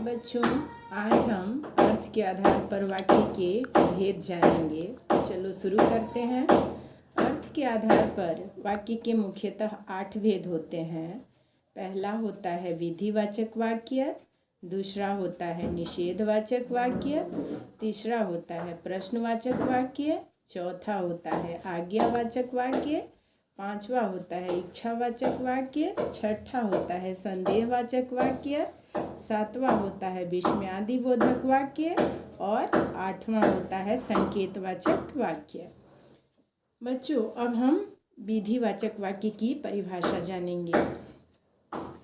बच्चों, आज हम अर्थ के आधार पर वाक्य के भेद जानेंगे। चलो शुरू करते हैं। अर्थ के आधार पर वाक्य के मुख्यतः 8 भेद होते हैं। पहला होता है विधिवाचक वाक्य, दूसरा होता है निषेधवाचक वाक्य, तीसरा होता है प्रश्नवाचक वाक्य, चौथा होता है आज्ञावाचक वाक्य, पांचवा होता है इच्छावाचक वाक्य, छठा होता है संदेहवाचक वाक्य, सातवां होता है विस्मयादिबोधक वाक्य और आठवां होता है संकेतवाचक वाक्य। बच्चों, अब हम विधिवाचक वाक्य की परिभाषा जानेंगे।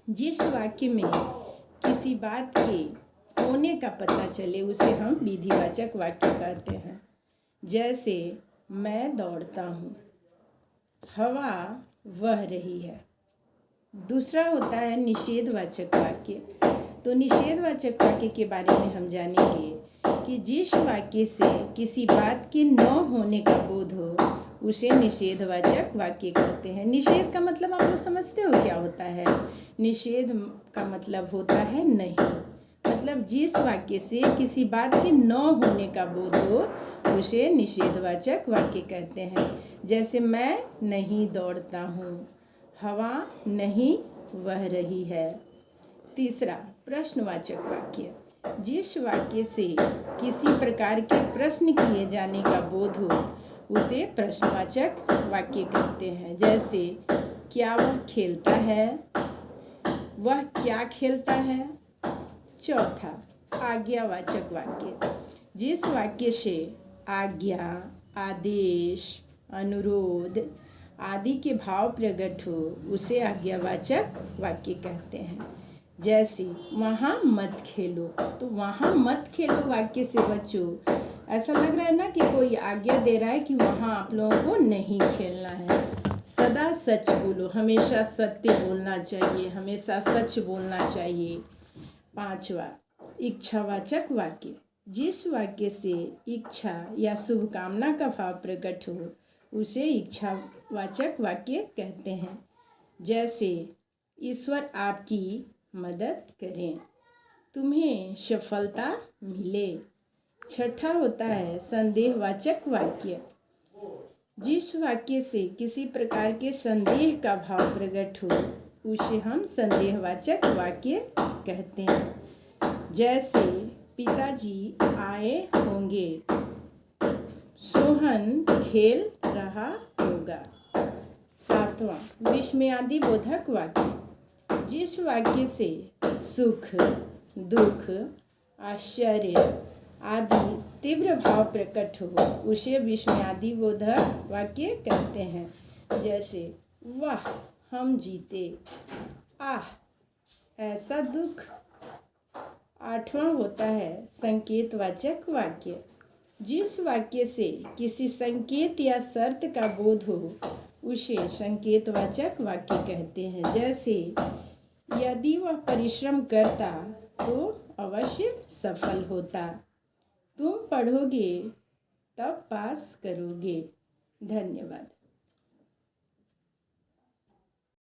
जिस वाक्य में किसी बात के होने का पता चले उसे हम विधिवाचक वाक्य कहते हैं। जैसे मैं दौड़ता हूँ, हवा बह रही है। दूसरा होता है निषेधवाचक वाक्य। तो निषेधवाचक वाक्य के बारे में हम जानेंगे कि जिस वाक्य से किसी बात के न होने का बोध हो उसे निषेधवाचक वाक्य कहते हैं। निषेध का मतलब आप लोग समझते हो क्या होता है? निषेध का मतलब होता है नहीं। मतलब जिस वाक्य से किसी बात के न होने का बोध हो उसे निषेधवाचक वाक्य कहते हैं। जैसे मैं नहीं दौड़ता हूँ, हवा नहीं बह रही है। तीसरा प्रश्नवाचक वाक्य। जिस वाक्य से किसी प्रकार के प्रश्न किए जाने का बोध हो उसे प्रश्नवाचक वाक्य कहते हैं। जैसे क्या वह खेलता है, वह क्या खेलता है। चौथा आज्ञावाचक वाक्य। जिस वाक्य से आज्ञा, आदेश, अनुरोध आदि के भाव प्रकट हो उसे आज्ञावाचक वाक्य कहते हैं। जैसे वहाँ मत खेलो। तो वहाँ मत खेलो वाक्य से बच्चों ऐसा लग रहा है ना कि कोई आज्ञा दे रहा है कि वहाँ आप लोगों को नहीं खेलना है। सदा सच बोलो, हमेशा सत्य बोलना चाहिए, हमेशा सच बोलना चाहिए। पांचवा इच्छावाचक वाक्य। जिस वाक्य से इच्छा या शुभकामना का भाव प्रकट हो उसे इच्छावाचक वाक्य कहते हैं। जैसे ईश्वर आपकी मदद करें, तुम्हें सफलता मिले। छठा होता है संदेहवाचक वाक्य। जिस वाक्य से किसी प्रकार के संदेह का भाव प्रकट हो उसे हम संदेहवाचक वाक्य कहते हैं। जैसे पिताजी आए होंगे, सोहन खेल रहा होगा। सातवां विस्मयादिबोधक वाक्य। जिस वाक्य से सुख, दुख, आश्चर्य आदि तीव्र भाव प्रकट हो उसे विस्मयादिबोधक वाक्य कहते हैं। जैसे वाह हम जीते, आह ऐसा दुख। आठवां होता है संकेतवाचक वाक्य। जिस वाक्य से किसी संकेत या शर्त का बोध हो उसे संकेतवाचक वाक्य कहते हैं। जैसे यदि वह परिश्रम करता तो अवश्य सफल होता, तुम पढ़ोगे तब पास करोगे। धन्यवाद।